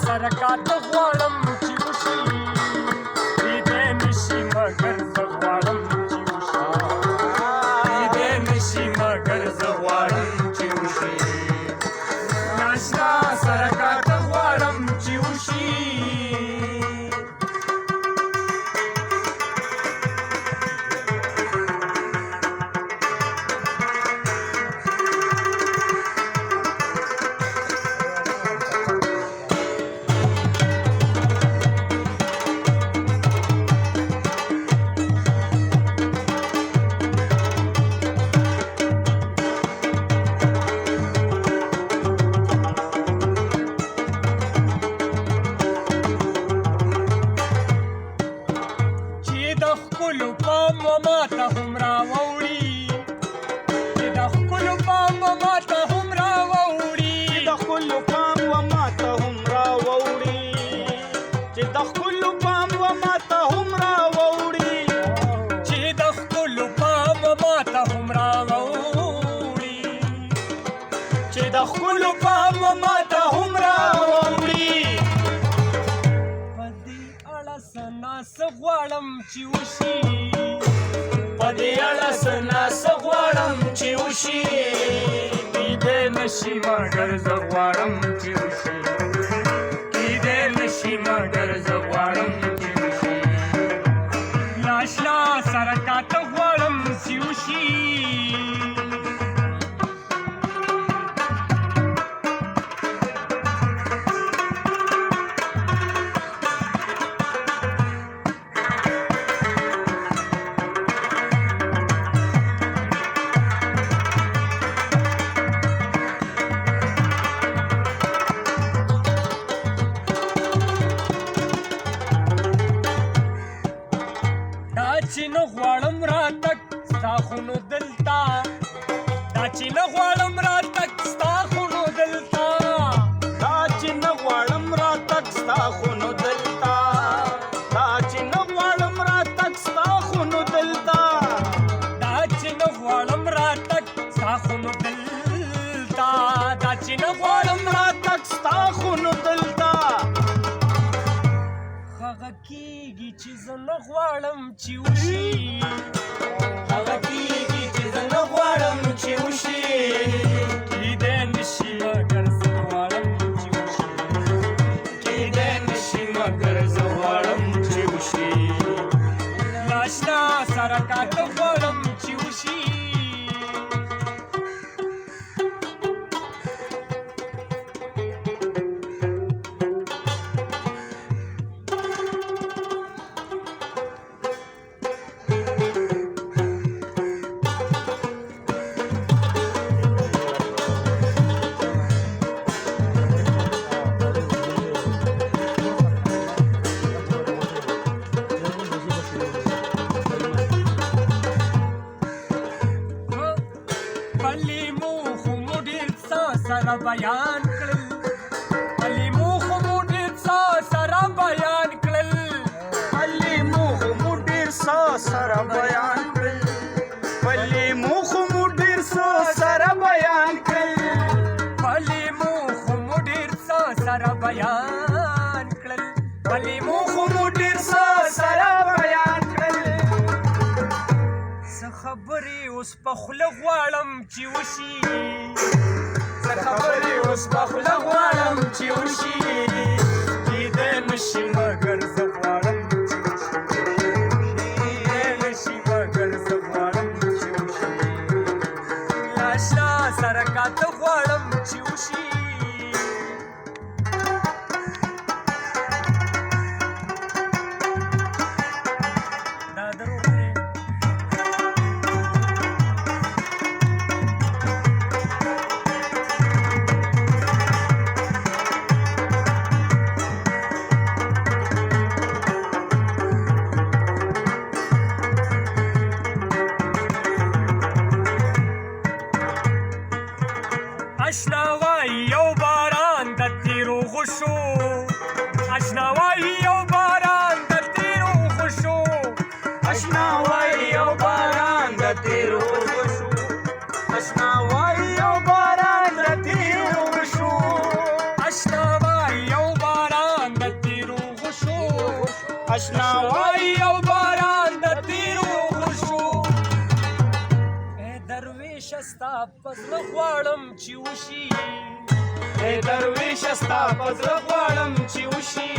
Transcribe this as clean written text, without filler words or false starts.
سرکات غواړم چې وشي لیدې نشي مګر زه غواړم چې وشي لیدې نشي مګر زه غواړم چې وشي ناشنا سرکات غواړم چې وشي ماته هم راوړي چې د ښکلو پام به ماته هم راوړي د ښکلو پام و ماته هم راوړي چې د ښکلو پام و ماته هم راوړي چې د ښکلو پام ماته هم راوړي چې د ښکلو پام ماته هم راوړي په دې اړه څه ناڅه غواړم چې وشي په دې اړه څه ناڅه غواړم چې وشي کیدی نشي مګر زه غواړم چې وشي کیدی نشي مګر زه غواړم چې وشي ناشنا سرکات غواړم چې وشي چې نه غواړم راتګ ستا خو نو دلته دا چې نه غواړم راتګ ستا خو نو دلته دا چې نه غواړم راتګ ستا خو نو دلته دا چې نه غواړم راتګ ستا خو نو دلته دا چې نه غواړم راتګ ستا خو نو دلته دا چې نه غواړم راتګ ستا خو نو دلته هغه کېږي چې زه نه غواړم چې وشي هغه کېږي چې زه نه غواړم چې وشي کیدی نشي مګر زه غواړم چې وشي کیدی نشي مګر زه غواړم چې وشي ناشنا سرکات غواړم چې وشي سره بیان کړل کلمو خو مو ډېر څه سره بیان کړل کلمو خو مو ډېر څه سره بیان کړل کلمو خو مو ډېر څه سره بیان کړل کلمو خو مو ډېر څه سره بیان کړل کلمو خو مو ډېر څه سره بیان کړل څه خبرې اوس په خوله غواړم چې وشي خبرې اوس په خوله غواړم چې وشي کیدی نشي مګر زه غواړم چې وشي کیدی نشي مګر زه غواړم چې وشي ناشنا سرکات غواړم چې وشي دا دروغ دی اشنا وای یو باران د تیرو غشو اشنا وای یو باران د تیرو غشو اشنا وای یو باران د تیرو غشو اشنا وای یو باران د تیرو غشو اشنا وای یو باران غواړم چې وشي درویش ستا په زړه غواړم چې وشي